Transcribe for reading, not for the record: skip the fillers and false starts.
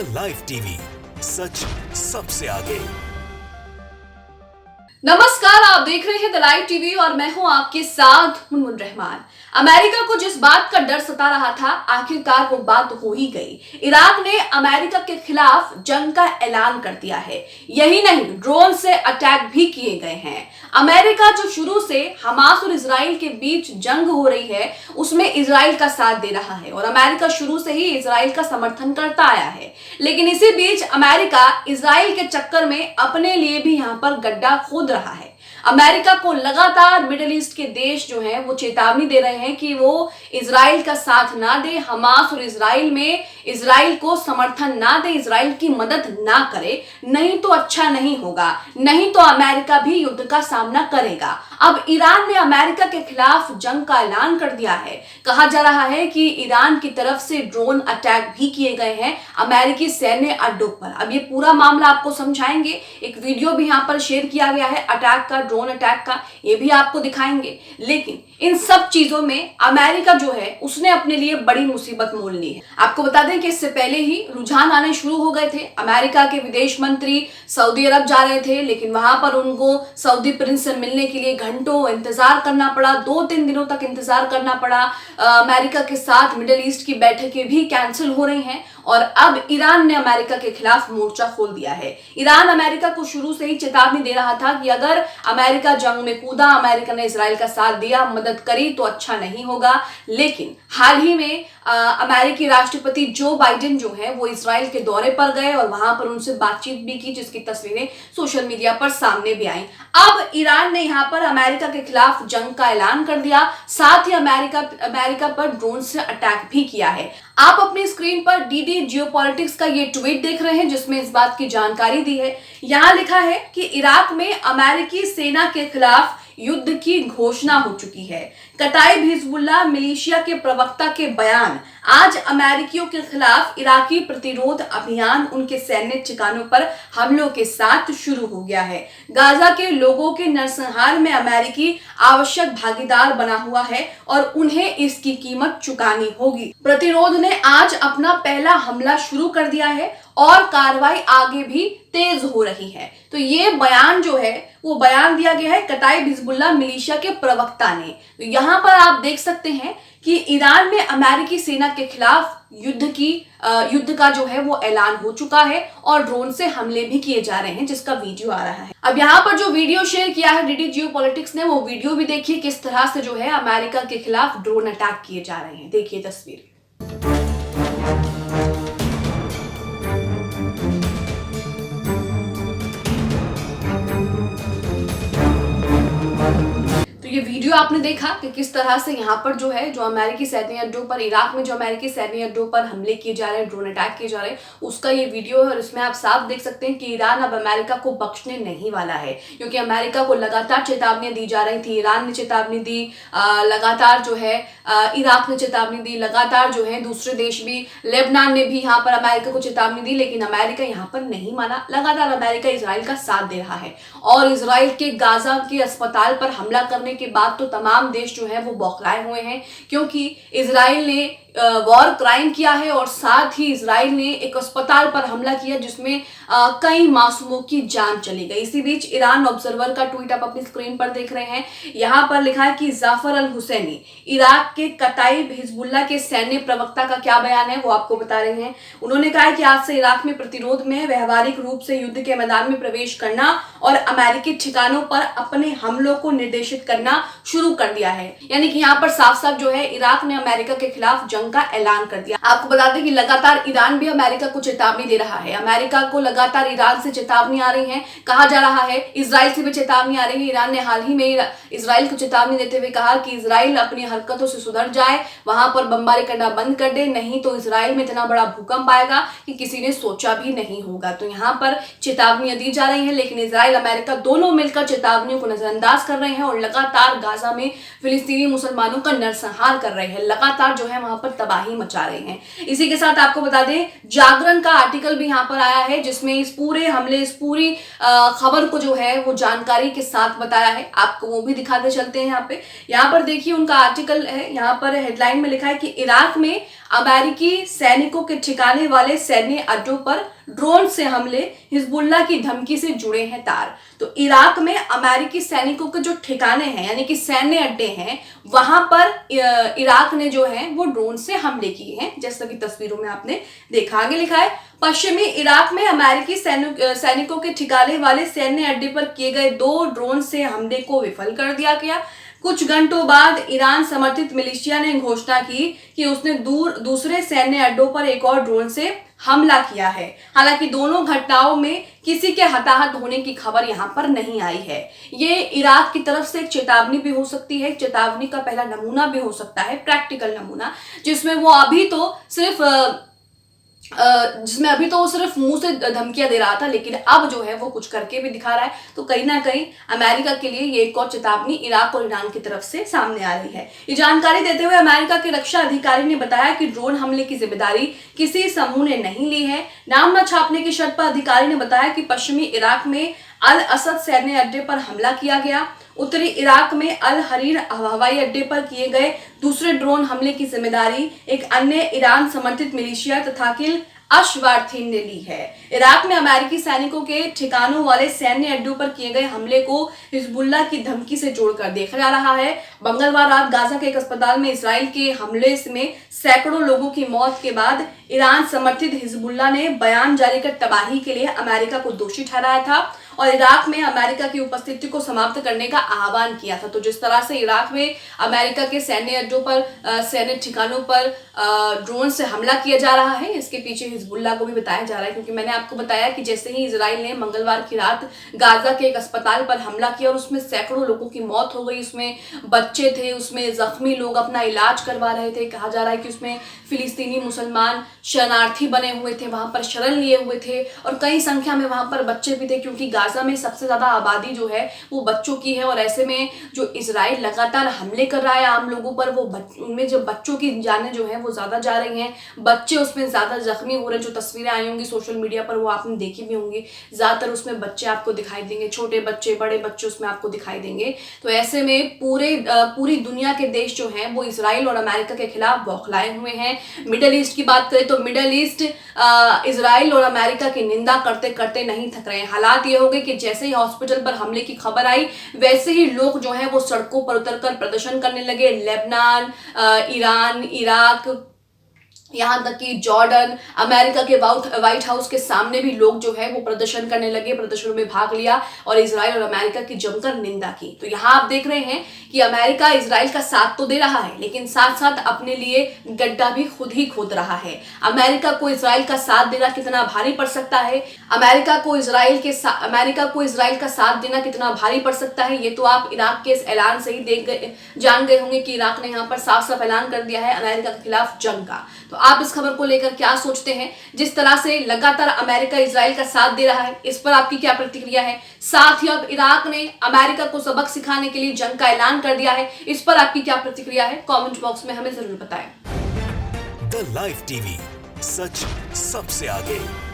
The live TV, सच सबसे आगे। नमस्कार, आप देख रहे हैं द लाइव टीवी और मैं हूं आपके साथ मुनमुन रहमान। अमेरिका को जिस बात का डर सता रहा था, आखिरकार वो बात हो ही गई। इराक ने अमेरिका के खिलाफ जंग का ऐलान कर दिया है। यही नहीं, ड्रोन से अटैक भी किए गए हैं। अमेरिका जो शुरू से हमास और इजराइल के बीच जंग हो रही है, उसमें इजराइल का साथ दे रहा है और अमेरिका शुरू से ही इजराइल का समर्थन करता आया है। लेकिन इसी बीच अमेरिका इजराइल के चक्कर में अपने लिए भी यहां पर गड्ढा खोद रहा है। अमेरिका को लगातार मिडिल ईस्ट के देश जो हैं वो चेतावनी दे रहे हैं कि वो इजराइल का साथ ना दे, हमास और इजराइल में इजराइल को समर्थन ना दे, इजराइल की मदद ना करे, नहीं तो अच्छा नहीं होगा, नहीं तो अमेरिका भी युद्ध का सामना करेगा। अब ईरान ने अमेरिका के खिलाफ जंग का ऐलान कर दिया है। कहा जा रहा है कि ईरान की तरफ से ड्रोन अटैक भी किए गए हैं अमेरिकी सैन्य अड्डों पर। अब ये पूरा मामला आपको समझाएंगे, एक वीडियो भी यहाँ पर शेयर किया गया है अटैक का, ड्रोन अटैक का, ये भी आपको दिखाएंगे। लेकिन इन सब चीजों में अमेरिका जो है उसने अपने लिए बड़ी मुसीबत मोल ली है। आपको बता दें कि इससे पहले ही रुझान आने शुरू हो गए थे। अमेरिका के विदेश मंत्री सऊदी अरब जा रहे थे, लेकिन वहां पर उनको सऊदी प्रिंस से मिलने के लिए घंटों इंतजार करना पड़ा, 2-3 दिनों तक इंतजार करना पड़ा। अमेरिका के साथ मिडिल ईस्ट की बैठकें भी कैंसिल हो रही हैं और अब ईरान ने अमेरिका के खिलाफ मोर्चा खोल दिया है। ईरान अमेरिका को शुरू से ही चेतावनी दे रहा था कि अगर अमेरिका जंग में कूदा, अमेरिका ने इजराइल का साथ दिया, मदद करी तो अच्छा नहीं होगा। लेकिन हाल ही में अमेरिकी राष्ट्रपति जो बाइडेन जो है वो इजराइल के दौरे पर गए और वहां पर उनसे बातचीत भी की, जिसकी तस्वीरें सोशल मीडिया पर सामने भी आई। अब ईरान ने यहां पर अमेरिका के खिलाफ जंग का ऐलान कर दिया, साथ ही अमेरिका पर ड्रोन से अटैक भी किया है। आप अपनी स्क्रीन पर डीडी जियोपॉलिटिक्स का ये ट्वीट देख रहे हैं जिसमें इस बात की जानकारी दी है। यहां लिखा है कि इराक में अमेरिकी सेना के खिलाफ युद्ध की घोषणा हो चुकी है। कताइब हिजबुल्लाह मिलिशिया के प्रवक्ता के बयान। आज अमेरिकियों के खिलाफ इराकी प्रतिरोध अभियान उनके सैन्य ठिकानों पर हमलों के साथ शुरू हो गया है। गाजा के लोगों के नरसंहार में अमेरिकी आवश्यक भागीदार बना हुआ है और उन्हें इसकी कीमत चुकानी होगी। प्रतिरोध ने आज अपना पहला हमला शुरू कर दिया है और कार्रवाई आगे भी तेज हो रही है। तो ये बयान जो है वो बयान दिया गया है कताइब हिजबुल्लाह मिलिशिया के प्रवक्ता ने। तो यहाँ पर आप देख सकते हैं कि ईरान में अमेरिकी सेना के खिलाफ युद्ध का जो है वो ऐलान हो चुका है और ड्रोन से हमले भी किए जा रहे हैं, जिसका वीडियो आ रहा है। अब यहाँ पर जो वीडियो शेयर किया है डीडी जियोपॉलिटिक्स ने, वो वीडियो भी देखिए किस तरह से जो है अमेरिका के खिलाफ ड्रोन अटैक किए जा रहे हैं। देखिए तस्वीर। ये वीडियो आपने देखा कि किस तरह से यहाँ पर जो है जो अमेरिकी सैन्य अड्डों पर, इराक में जो अमेरिकी सैन्य अड्डों पर हमले किए जा रहे हैं, ड्रोन अटैक किए जा रहे हैं, उसका ये वीडियो है। और इसमें आप साफ देख सकते हैं कि ईरान अब अमेरिका को बख्शने नहीं वाला है, क्योंकि अमेरिका को लगातार चेतावनियां दी जा रही थी। ईरान ने चेतावनी दी, लगातार जो है इराक ने चेतावनी दी, लगातार जो है दूसरे देश भी, लेबनान ने भी यहाँ पर अमेरिका को चेतावनी दी, लेकिन अमेरिका यहाँ पर नहीं माना। लगातार अमेरिका इजराइल का साथ दे रहा है और इजराइल के गाजा के अस्पताल पर हमला करने के बाद तो तमाम देश जो है वो बौखलाए हुए हैं, क्योंकि इजराइल ने वॉर क्राइम किया है और साथ ही इजराइल ने एक अस्पताल पर हमला किया जिसमें कई मासूमों की जान चली गई। इसी बीच ईरान ऑब्जर्वर का ट्वीट आप अपनी स्क्रीन पर देख रहे हैं। यहाँ पर लिखा है कि जाफर अल हुसैनी, इराक के कताइब हिजबुल्लाह के सैन्य प्रवक्ता का क्या बयान है वो आपको बता रहे हैं। उन्होंने कहा है कि आज से इराक में प्रतिरोध में व्यवहारिक रूप से युद्ध के मैदान में प्रवेश करना और अमेरिकी ठिकानों पर अपने हमलों को निर्देशित करना शुरू कर दिया है। यानी कि यहाँ पर साफ साफ जो है इराक ने अमेरिका के खिलाफ जंग का ऐलान कर दिया। आपको बता दें कि लगातार ईरान भी अमेरिका को चेतावनी दे रहा है। अमेरिका को लगातार ईरान से चेतावनी आ रही है, कहा जा रहा है इजराइल से भी चेतावनी आ रही है। ईरान ने हाल ही में इजराइल को चेतावनी देते हुए कहा कि इजराइल अपनी हरकतों से सुधर जाए, वहां पर बमबारी करना बंद कर दे, नहीं तो इजराइल में इतना बड़ा भूकंप आएगा कि किसी ने सोचा भी नहीं होगा। तो यहाँ पर चेतावनियां दी जा रही है, लेकिन इजराइल अमेरिका दोनों मिलकर चेतावनियों को नजरअंदाज कर रहे हैं और लगातार गाजा में फिलिस्तीनी मुसलमानों का नरसंहार कर रहे हैं, लगातार जो है वहां पर तबाही मचा रहे हैं। इसी के साथ आपको बता दें जागरण का आर्टिकल भी यहाँ पर आया है जिसमें इस पूरे हमले, इस पूरी खबर को जो है वो जानकारी के साथ बताया है। आपको वो भी दिखाते चलते हैं। यहाँ पर देखिए उनका आर्टिकल है। यहाँ पर हेडलाइन में लिखा है कि इराक में अमेरिकी सैनिकों के ठिकाने वाले सैन्य अड्डों पर ड्रोन से हमले, हिजबुल्लाह की धमकी से जुड़े हैं तार। तो इराक में अमेरिकी सैनिकों के जो ठिकाने हैं यानी कि सैन्य अड्डे हैं, वहां पर इराक ने जो है वो ड्रोन से हमले किए हैं, जैसा कि तस्वीरों में आपने देखा। आगे लिखा है, पश्चिमी इराक में अमेरिकी सैनिकों के ठिकाने वाले सैन्य अड्डे पर किए गए 2 ड्रोन से हमले को विफल कर दिया गया। कुछ घंटों बाद ईरान समर्थित मिलिशिया ने घोषणा की कि उसने दूसरे सैन्य अड्डों पर एक और ड्रोन से हमला किया है। हालांकि दोनों घटनाओं में किसी के हताहत होने की खबर यहां पर नहीं आई है। ये इराक की तरफ से एक चेतावनी भी हो सकती है, चेतावनी का पहला नमूना भी हो सकता है, प्रैक्टिकल नमूना, जिसमें वो अभी तो सिर्फ मुंह से धमकियां दे रहा था, लेकिन अब जो है वो कुछ करके भी दिखा रहा है। तो कहीं ना कहीं अमेरिका के लिए ये एक और चेतावनी इराक और ईरान की तरफ से सामने आ रही है। ये जानकारी देते हुए अमेरिका के रक्षा अधिकारी ने बताया कि ड्रोन हमले की जिम्मेदारी किसी समूह ने नहीं ली है। नाम न छापने की शर्त पर अधिकारी ने बताया कि पश्चिमी इराक में अल असद सैन्य अड्डे पर हमला किया गया। उत्तरी इराक में अल हरीर हवाई अड्डे पर किए गए दूसरे ड्रोन हमले की जिम्मेदारी एक अन्य ईरान समर्थित मिलिशिया तथाकिल अशवार्थीन ने ली है। इराक में अमेरिकी सैनिकों के ठिकानों वाले सैन्य अड्डों पर किए गए हमले को हिजबुल्लाह की धमकी से जोड़कर देखा जा रहा है। मंगलवार रात गाजा के एक अस्पताल में इसराइल के हमले में सैकड़ों लोगों की मौत के बाद ईरान समर्थित हिजबुल्लाह ने बयान जारी कर तबाही के लिए अमेरिका को दोषी ठहराया था और इराक में अमेरिका की उपस्थिति को समाप्त करने का आह्वान किया था। तो जिस तरह से इराक में अमेरिका के सैन्य अड्डों पर, सैन्य ठिकानों पर ड्रोन से हमला किया जा रहा है, इसके पीछे हिजबुल्लाह को भी बताया जा रहा है, क्योंकि मैंने आपको बताया कि जैसे ही इजराइल ने मंगलवार की रात गाजा के एक अस्पताल पर हमला किया और उसमें सैकड़ों लोगों की मौत हो गई, उसमें बच्चे थे, उसमें जख्मी लोग अपना इलाज करवा रहे थे। कहा जा रहा है कि उसमें फिलिस्तीनी मुसलमान शरणार्थी बने हुए थे, वहां पर शरण लिए हुए थे और कई संख्या में वहां पर बच्चे भी थे, क्योंकि गाजा में सबसे ज्यादा आबादी जो है वो बच्चों की है। और ऐसे में जो इजराइल लगातार हमले कर रहा है आम लोगों पर, वो उनमें जो बच्चों की जानें जो है वो ज्यादा जा रही हैं, बच्चे उसमें ज्यादा जख्मी हो रहे हैं। जो तस्वीरें आई होंगी सोशल मीडिया पर वो आपने देखी भी होंगी, ज्यादातर उसमें बच्चे आपको दिखाई देंगे, छोटे बच्चे, बड़े बच्चे उसमें आपको दिखाई देंगे। तो ऐसे में पूरी दुनिया के देश जो हैं वो इजराइल और अमेरिका के खिलाफ बौखलाए हुए हैं। मिडल ईस्ट की बात करें तो मिडल ईस्ट इजराइल और अमेरिका की निंदा करते करते नहीं थक रहे हैं। हालात ये हो गए कि जैसे ही हॉस्पिटल पर हमले की खबर आई, वैसे ही लोग जो है वो सड़कों पर उतरकर प्रदर्शन करने लगे। लेबनान, ईरान, इराक, यहाँ तक कि जॉर्डन, अमेरिका के व्हाइट हाउस के सामने भी लोग जो है वो प्रदर्शन करने लगे, प्रदर्शनों में भाग लिया और इजराइल और अमेरिका की जमकर निंदा की। तो यहाँ आप देख रहे हैं कि अमेरिका इजराइल का साथ तो दे रहा है, लेकिन साथ साथ अपने लिए गड्ढा भी खुद ही खोद रहा है। अमेरिका को इजराइल का साथ देना कितना भारी पड़ सकता है, अमेरिका को इजराइल का साथ देना कितना भारी पड़ सकता है, ये तो आप इराक के इस ऐलान से ही जान गए होंगे कि इराक ने यहाँ पर साफ साफ ऐलान कर दिया है अमेरिका के खिलाफ जंग का। तो आप इस खबर को लेकर क्या सोचते हैं? जिस तरह से लगातार अमेरिका इजराइल का साथ दे रहा है, इस पर आपकी क्या प्रतिक्रिया है? साथ ही अब इराक ने अमेरिका को सबक सिखाने के लिए जंग का ऐलान कर दिया है, इस पर आपकी क्या प्रतिक्रिया है? कमेंट बॉक्स में हमें जरूर बताएं। द लाइव टीवी, सच सबसे आगे।